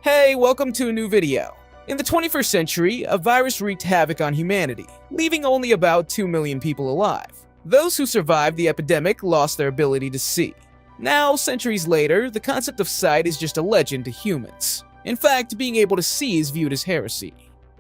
Hey, welcome to a new video. In the 21st century, a virus wreaked havoc on humanity, leaving only about 2 million people alive. Those who survived the epidemic lost their ability to see. Now, centuries later, the concept of sight is just a legend to humans. In fact, being able to see is viewed as heresy.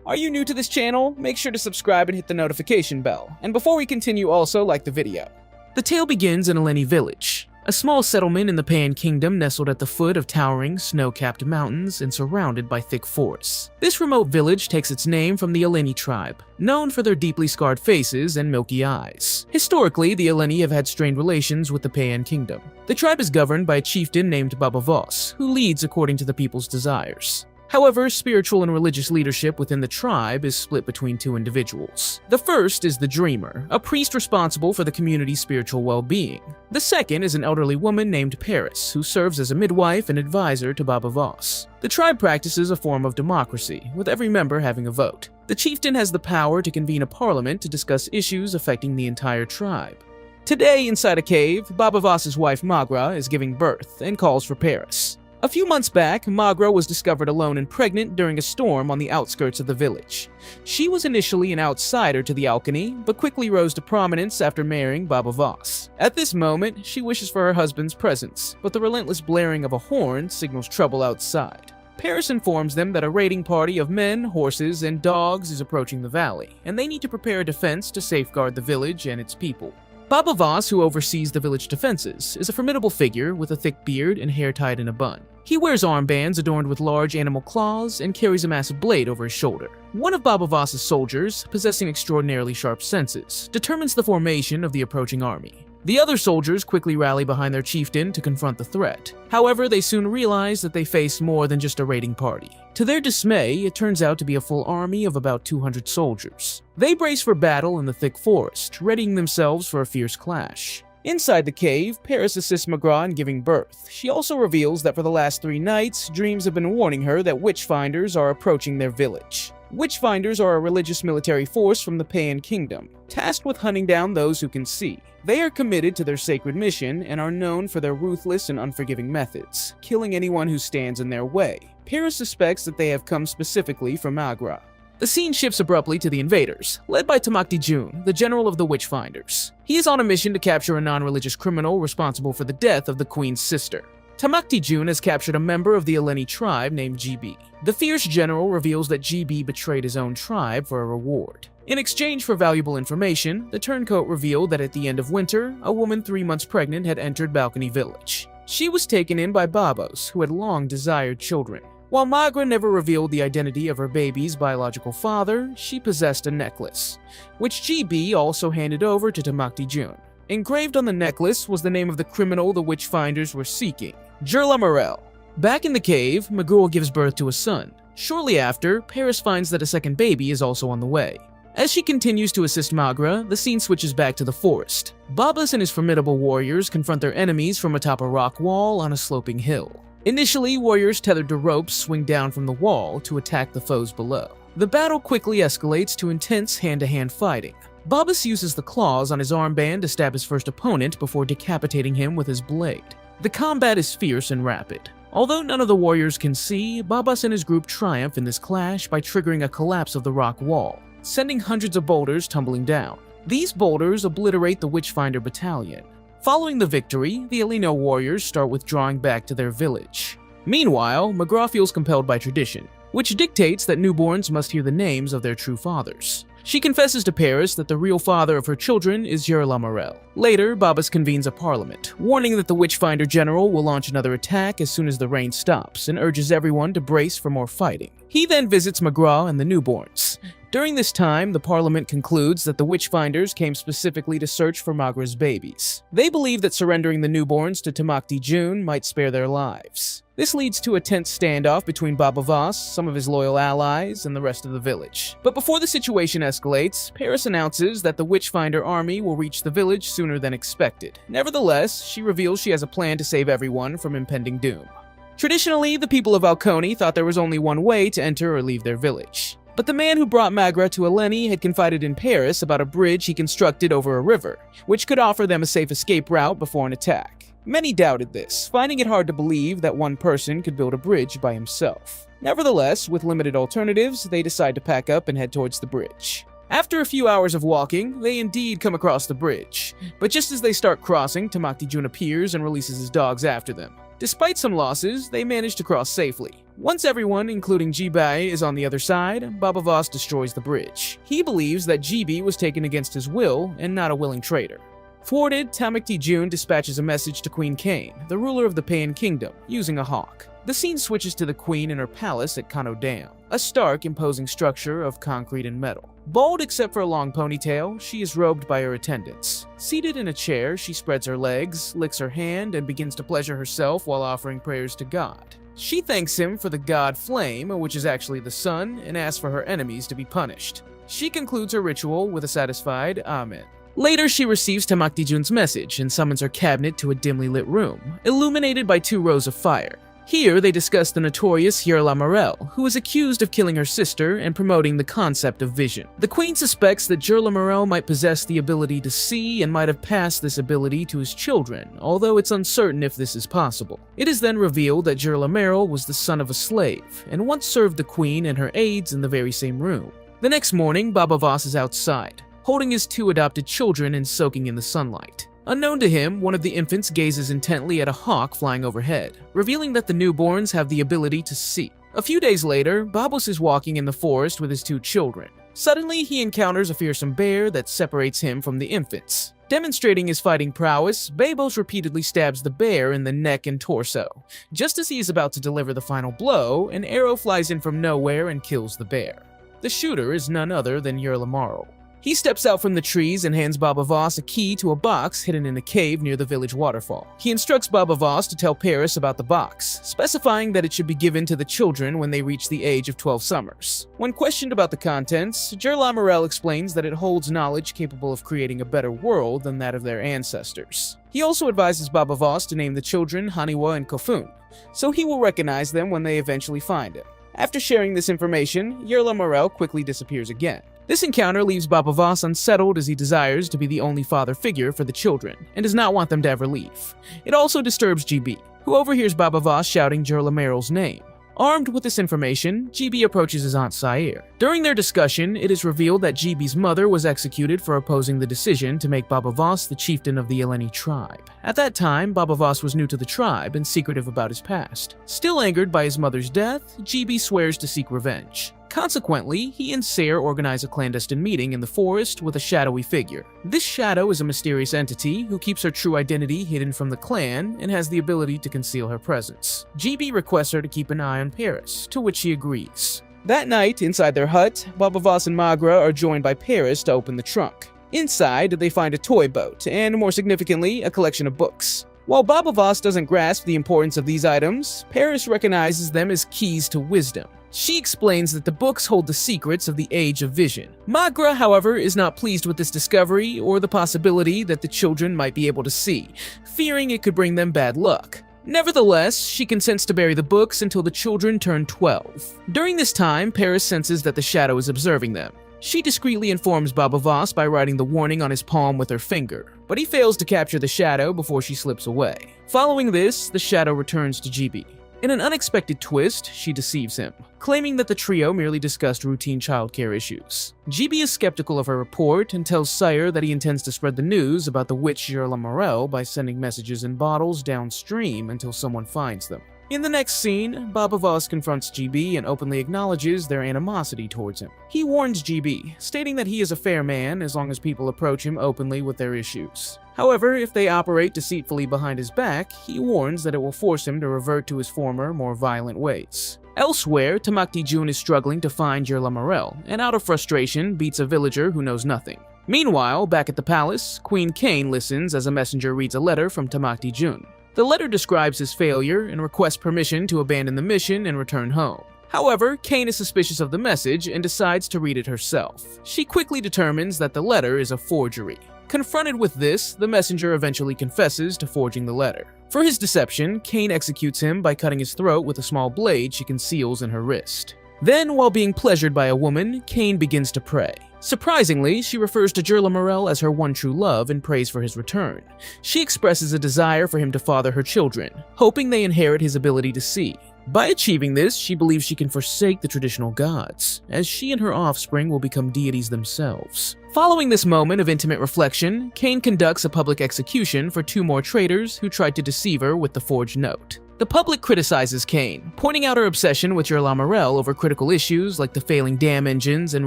Are you new to this channel? Make sure to subscribe and hit the notification bell. And before we continue, also like the video. The tale begins in Eleni village, a small settlement in the Pan Kingdom nestled at the foot of towering, snow-capped mountains and surrounded by thick forests. This remote village takes its name from the Eleni tribe, known for their deeply scarred faces and milky eyes. Historically, the Eleni have had strained relations with the Pan Kingdom. The tribe is governed by a chieftain named Baba Voss, who leads according to the people's desires. However, spiritual and religious leadership within the tribe is split between two individuals. The first is the Dreamer, a priest responsible for the community's spiritual well-being. The second is an elderly woman named Paris, who serves as a midwife and advisor to Baba Voss. The tribe practices a form of democracy, with every member having a vote. The chieftain has the power to convene a parliament to discuss issues affecting the entire tribe. Today, inside a cave, Baba Voss's wife Magra is giving birth and calls for Paris. A few months back, Magra was discovered alone and pregnant during a storm on the outskirts of the village. She was initially an outsider to the Alchemy, but quickly rose to prominence after marrying Baba Voss. At this moment, she wishes for her husband's presence, but the relentless blaring of a horn signals trouble outside. Paris informs them that a raiding party of men, horses, and dogs is approaching the valley, and they need to prepare a defense to safeguard the village and its people. Baba Voss, who oversees the village defenses, is a formidable figure with a thick beard and hair tied in a bun. He wears armbands adorned with large animal claws and carries a massive blade over his shoulder. One of Baba Voss's soldiers, possessing extraordinarily sharp senses, determines the formation of the approaching army. The other soldiers quickly rally behind their chieftain to confront the threat. However, they soon realize that they face more than just a raiding party. To their dismay, it turns out to be a full army of about 200 soldiers. They brace for battle in the thick forest, readying themselves for a fierce clash. Inside the cave, Paris assists Magra in giving birth. She also reveals that for the last 3 nights, dreams have been warning her that witchfinders are approaching their village. Witchfinders are a religious military force from the Pan Kingdom, tasked with hunting down those who can see. They are committed to their sacred mission and are known for their ruthless and unforgiving methods, killing anyone who stands in their way. Paris suspects that they have come specifically from Magra. The scene shifts abruptly to the invaders, led by Tamakti Jun, the general of the Witchfinders. He is on a mission to capture a non-religious criminal responsible for the death of the queen's sister. Tamakti Jun has captured a member of the Eleni tribe named GB. The fierce general reveals that GB betrayed his own tribe for a reward. In exchange for valuable information, the turncoat revealed that at the end of winter, a woman 3 months pregnant had entered Balcony Village. She was taken in by Babos, who had long desired children. While Magra never revealed the identity of her baby's biological father, she possessed a necklace, which GB also handed over to Tamakti Jun. Engraved on the necklace was the name of the criminal the Witchfinders were seeking, Gerla Morel. Back in the cave, Magul gives birth to a son. Shortly after, Paris finds that a second baby is also on the way. As she continues to assist Magra, the scene switches back to the forest. Babas and his formidable warriors confront their enemies from atop a rock wall on a sloping hill. Initially, warriors tethered to ropes swing down from the wall to attack the foes below. The battle quickly escalates to intense hand-to-hand fighting. Babas uses the claws on his armband to stab his first opponent before decapitating him with his blade. The combat is fierce and rapid. Although none of the warriors can see, Babas and his group triumph in this clash by triggering a collapse of the rock wall, sending hundreds of boulders tumbling down. These boulders obliterate the Witchfinder battalion. Following the victory, the Eleno warriors start withdrawing back to their village. Meanwhile, Magra feels compelled by tradition, which dictates that newborns must hear the names of their true fathers. She confesses to Paris that the real father of her children is Gerla Morel. Later, Babas convenes a parliament, warning that the Witchfinder general will launch another attack as soon as the rain stops, and urges everyone to brace for more fighting. He then visits Magra and the newborns. During this time, the parliament concludes that the Witchfinders came specifically to search for Magra's babies. They believe that surrendering the newborns to Tamakti Jun might spare their lives. This leads to a tense standoff between Baba Voss, some of his loyal allies, and the rest of the village. But before the situation escalates, Paris announces that the Witchfinder army will reach the village sooner than expected. Nevertheless, she reveals she has a plan to save everyone from impending doom. Traditionally, the people of Alconi thought there was only one way to enter or leave their village. But the man who brought Magra to Eleni had confided in Paris about a bridge he constructed over a river, which could offer them a safe escape route before an attack. Many doubted this, finding it hard to believe that one person could build a bridge by himself. Nevertheless, with limited alternatives, they decide to pack up and head towards the bridge. After a few hours of walking, they indeed come across the bridge, but just as they start crossing, Tamakti-jun appears and releases his dogs after them. Despite some losses, they manage to cross safely. Once everyone, including Jibai, is on the other side, Baba Voss destroys the bridge. He believes that Jibi was taken against his will and not a willing traitor. Thwarted, Tamakti-jun dispatches a message to Queen Kane, the ruler of the Payan Kingdom, using a hawk. The scene switches to the queen in her palace at Kano Dam, a stark, imposing structure of concrete and metal. Bald except for a long ponytail, she is robed by her attendants. Seated in a chair, she spreads her legs, licks her hand, and begins to pleasure herself while offering prayers to God. She thanks him for the god flame, which is actually the sun, and asks for her enemies to be punished. She concludes her ritual with a satisfied Amen. Later, she receives Tamakti-jun's message and summons her cabinet to a dimly lit room, illuminated by 2 rows of fire. Here, they discuss the notorious Yerla Morel, who is accused of killing her sister and promoting the concept of vision. The queen suspects that Yerla Morel might possess the ability to see and might have passed this ability to his children, although it's uncertain if this is possible. It is then revealed that Yerla Morel was the son of a slave, and once served the queen and her aides in the very same room. The next morning, Baba Voss is outside, holding his 2 adopted children and soaking in the sunlight. Unknown to him, one of the infants gazes intently at a hawk flying overhead, revealing that the newborns have the ability to see. A few days later, Babos is walking in the forest with his 2 children. Suddenly, he encounters a fearsome bear that separates him from the infants. Demonstrating his fighting prowess, Babos repeatedly stabs the bear in the neck and torso. Just as he is about to deliver the final blow, an arrow flies in from nowhere and kills the bear. The shooter is none other than Yerla Morel. He steps out from the trees and hands Baba Voss a key to a box hidden in a cave near the village waterfall. He instructs Baba Voss to tell Paris about the box, specifying that it should be given to the children when they reach the age of 12 summers. When questioned about the contents, Yerla Morel explains that it holds knowledge capable of creating a better world than that of their ancestors. He also advises Baba Voss to name the children Haniwa and Kofun, so he will recognize them when they eventually find him. After sharing this information, Yerla Morel quickly disappears again. This encounter leaves Baba Voss unsettled as he desires to be the only father figure for the children and does not want them to ever leave. It also disturbs GB, who overhears Baba Voss shouting Yerla Morel's name. Armed with this information, GB approaches his Aunt Sair. During their discussion, it is revealed that GB's mother was executed for opposing the decision to make Baba Voss the chieftain of the Eleni tribe. At that time, Baba Voss was new to the tribe and secretive about his past. Still angered by his mother's death, GB swears to seek revenge. Consequently, he and Sair organize a clandestine meeting in the forest with a shadowy figure. This shadow is a mysterious entity who keeps her true identity hidden from the clan and has the ability to conceal her presence. GB requests her to keep an eye on Paris, to which she agrees. That night, inside their hut, Baba Voss and Magra are joined by Paris to open the trunk. Inside, they find a toy boat, and more significantly, a collection of books. While Baba Voss doesn't grasp the importance of these items, Paris recognizes them as keys to wisdom. She explains that the books hold the secrets of the Age of Vision. Magra, however, is not pleased with this discovery or the possibility that the children might be able to see, fearing it could bring them bad luck. Nevertheless, she consents to bury the books until the children turn 12. During this time, Paris senses that the shadow is observing them. She discreetly informs Baba Voss by writing the warning on his palm with her finger, but he fails to capture the shadow before she slips away. Following this, the shadow returns to GB. In an unexpected twist, she deceives him, claiming that the trio merely discussed routine childcare issues. GB is skeptical of her report and tells Sire that he intends to spread the news about the witch Yerla Morel by sending messages in bottles downstream until someone finds them. In the next scene, Baba Voss confronts GB and openly acknowledges their animosity towards him. He warns GB, stating that he is a fair man as long as people approach him openly with their issues. However, if they operate deceitfully behind his back, he warns that it will force him to revert to his former, more violent ways. Elsewhere, Tamakti-jun is struggling to find Yerla Morel, and out of frustration beats a villager who knows nothing. Meanwhile, back at the palace, Queen Kane listens as a messenger reads a letter from Tamakti-jun. The letter describes his failure and requests permission to abandon the mission and return home. However, Kane is suspicious of the message and decides to read it herself. She quickly determines that the letter is a forgery. Confronted with this, the messenger eventually confesses to forging the letter. For his deception, Kane executes him by cutting his throat with a small blade she conceals in her wrist. Then, while being pleasured by a woman, Kane begins to pray. Surprisingly, she refers to Jerla Morel as her one true love and prays for his return. She expresses a desire for him to father her children, hoping they inherit his ability to see. By achieving this, she believes she can forsake the traditional gods, as she and her offspring will become deities themselves. Following this moment of intimate reflection, Cain conducts a public execution for 2 more traitors who tried to deceive her with the forged note. The public criticizes Cain, pointing out her obsession with Jerla Morel over critical issues like the failing dam engines and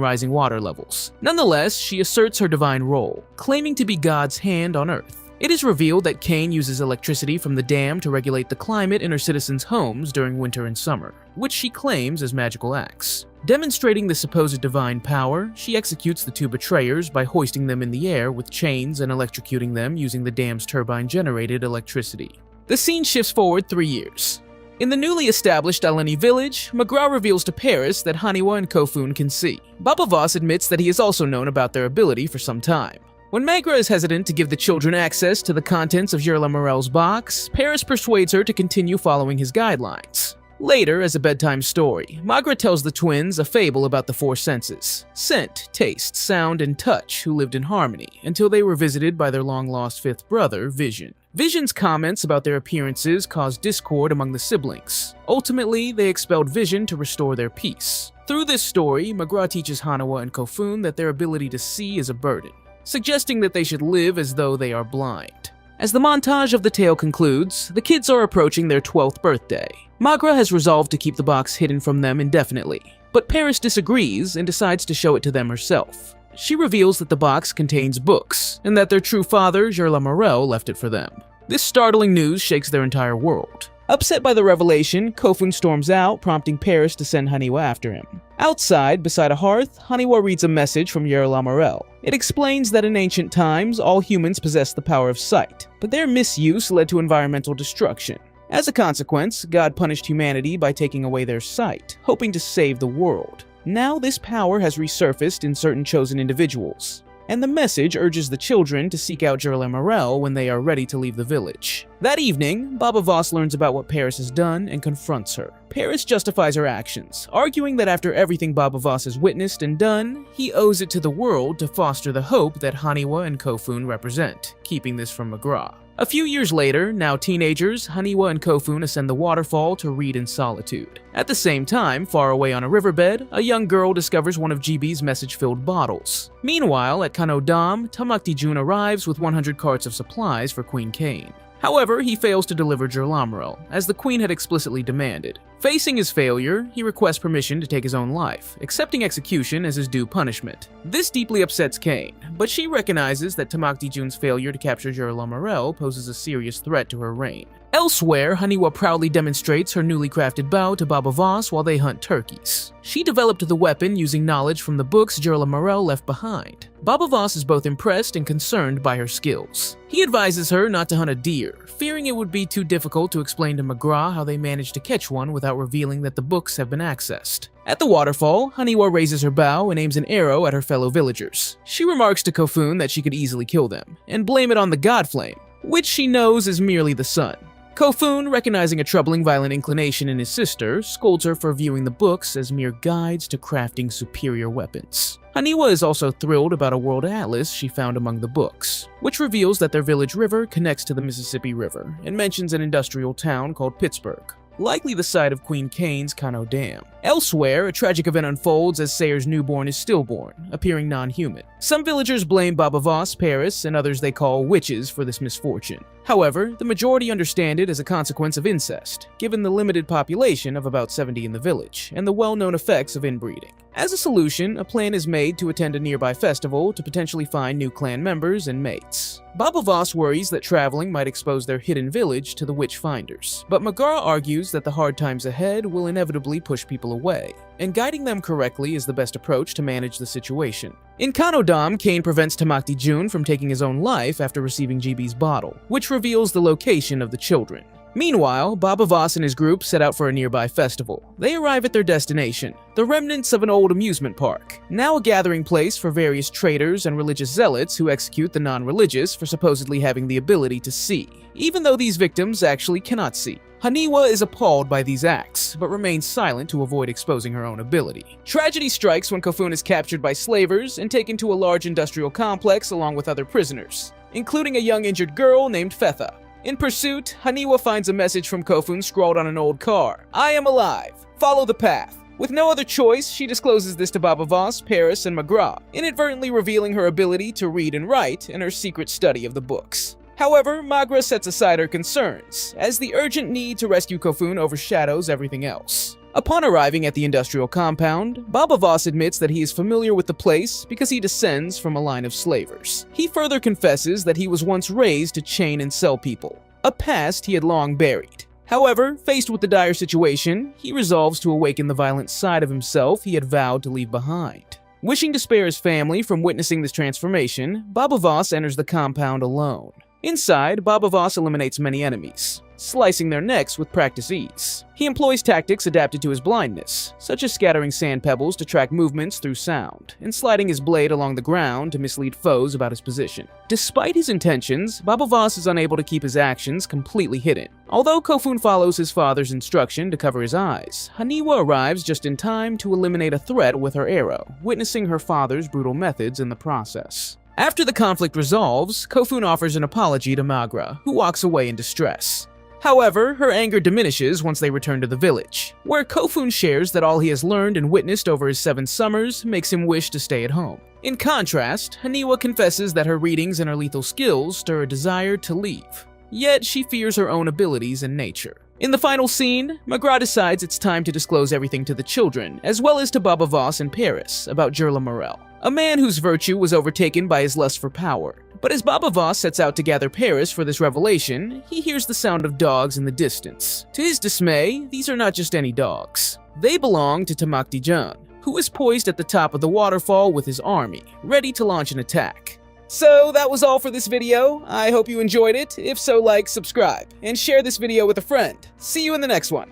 rising water levels. Nonetheless, she asserts her divine role, claiming to be God's hand on earth. It is revealed that Cain uses electricity from the dam to regulate the climate in her citizens' homes during winter and summer, which she claims as magical acts. Demonstrating the supposed divine power, she executes the 2 betrayers by hoisting them in the air with chains and electrocuting them using the dam's turbine-generated electricity. The scene shifts forward 3 years. In the newly established Aleni village, McGraw reveals to Paris that Haniwa and Kofun can see. Baba Voss admits that he has also known about their ability for some time. When Magra is hesitant to give the children access to the contents of Jerla Morel's box, Paris persuades her to continue following his guidelines. Later, as a bedtime story, Magra tells the twins a fable about the 4 senses: scent, taste, sound, and touch, who lived in harmony until they were visited by their long-lost 5th brother, Vision. Vision's comments about their appearances caused discord among the siblings. Ultimately, they expelled Vision to restore their peace. Through this story, McGraw teaches Haniwa and Kofun that their ability to see is a burden, suggesting that they should live as though they are blind. As the montage of the tale concludes, the kids are approaching their 12th birthday. Magra has resolved to keep the box hidden from them indefinitely, but Paris disagrees and decides to show it to them herself. She reveals that the box contains books, and that their true father, Jerla Morel, left it for them. This startling news shakes their entire world. Upset by the revelation, Kofun storms out, prompting Paris to send Haniwa after him. Outside, beside a hearth, Haniwa reads a message from Jerla Morel. It explains that in ancient times, all humans possessed the power of sight, but their misuse led to environmental destruction. As a consequence, God punished humanity by taking away their sight, hoping to save the world. Now this power has resurfaced in certain chosen individuals, and the message urges the children to seek out Jerla Morel when they are ready to leave the village. That evening, Baba Voss learns about what Paris has done and confronts her. Paris justifies her actions, arguing that after everything Baba Voss has witnessed and done, he owes it to the world to foster the hope that Haniwa and Kofun represent, keeping this from McGraw. A few years later, now teenagers, Haniwa and Kofun ascend the waterfall to read in solitude. At the same time, far away on a riverbed, a young girl discovers one of GB's message-filled bottles. Meanwhile, at Kano Dam, Tamakti-jun arrives with 100 carts of supplies for Queen Cain. However, he fails to deliver Jerla Morel, as the queen had explicitly demanded. Facing his failure, he requests permission to take his own life, accepting execution as his due punishment. This deeply upsets Cain, but she recognizes that Tamakti-jun's failure to capture Jerla Morel poses a serious threat to her reign. Elsewhere, Haniwa proudly demonstrates her newly crafted bow to Baba Voss while they hunt turkeys. She developed the weapon using knowledge from the books Jerla Morel left behind. Baba Voss is both impressed and concerned by her skills. He advises her not to hunt a deer, fearing it would be too difficult to explain to McGraw how they managed to catch one without revealing that the books have been accessed. At the waterfall, Haniwa raises her bow and aims an arrow at her fellow villagers. She remarks to Kofun that she could easily kill them, and blame it on the god flame, which she knows is merely the sun. Kofun, recognizing a troubling violent inclination in his sister, scolds her for viewing the books as mere guides to crafting superior weapons. Haniwa is also thrilled about a world atlas she found among the books, which reveals that their village river connects to the Mississippi River and mentions an industrial town called Pittsburgh, likely the site of Queen Cain's Kano Dam. Elsewhere, a tragic event unfolds as Sayer's newborn is stillborn, appearing non-human. Some villagers blame Baba Voss, Paris, and others they call witches for this misfortune. However, the majority understand it as a consequence of incest, given the limited population of about 70 in the village, and the well-known effects of inbreeding. As a solution, a plan is made to attend a nearby festival to potentially find new clan members and mates. Baba Voss worries that traveling might expose their hidden village to the witch finders, but McGraw argues that the hard times ahead will inevitably push people away, and guiding them correctly is the best approach to manage the situation. In Kano Dam, Cain prevents Tamakti-jun from taking his own life after receiving GB's bottle, which reveals the location of the children. Meanwhile, Baba Voss and his group set out for a nearby festival. They arrive at their destination, the remnants of an old amusement park, now a gathering place for various traders and religious zealots who execute the non-religious for supposedly having the ability to see, even though these victims actually cannot see. Haniwa is appalled by these acts, but remains silent to avoid exposing her own ability. Tragedy strikes when Kofun is captured by slavers and taken to a large industrial complex along with other prisoners, including a young injured girl named Fetha. In pursuit, Haniwa finds a message from Kofun scrawled on an old car. "I am alive. Follow the path." With no other choice, she discloses this to Baba Voss, Paris, and McGraw, inadvertently revealing her ability to read and write and her secret study of the books. However, Magra sets aside her concerns, as the urgent need to rescue Kofun overshadows everything else. Upon arriving at the industrial compound, Baba Voss admits that he is familiar with the place because he descends from a line of slavers. He further confesses that he was once raised to chain and sell people, a past he had long buried. However, faced with the dire situation, he resolves to awaken the violent side of himself he had vowed to leave behind. Wishing to spare his family from witnessing this transformation, Baba Voss enters the compound alone. Inside, Baba Voss eliminates many enemies, slicing their necks with practice ease. He employs tactics adapted to his blindness, such as scattering sand pebbles to track movements through sound, and sliding his blade along the ground to mislead foes about his position. Despite his intentions, Baba Voss is unable to keep his actions completely hidden. Although Kofun follows his father's instruction to cover his eyes, Haniwa arrives just in time to eliminate a threat with her arrow, witnessing her father's brutal methods in the process. After the conflict resolves, Kofun offers an apology to Magra, who walks away in distress. However, her anger diminishes once they return to the village, where Kofun shares that all he has learned and witnessed over his 7 summers makes him wish to stay at home. In contrast, Haniwa confesses that her readings and her lethal skills stir a desire to leave, yet she fears her own abilities and nature. In the final scene, Magra decides it's time to disclose everything to the children, as well as to Baba Voss and Paris, about Gerla Morel, a man whose virtue was overtaken by his lust for power. But as Baba Voss sets out to gather Paris for this revelation, he hears the sound of dogs in the distance. To his dismay, these are not just any dogs. They belong to Tamakti Jan, who is poised at the top of the waterfall with his army, ready to launch an attack. So that was all for this video. I hope you enjoyed it. If so, like, subscribe, and share this video with a friend. See you in the next one.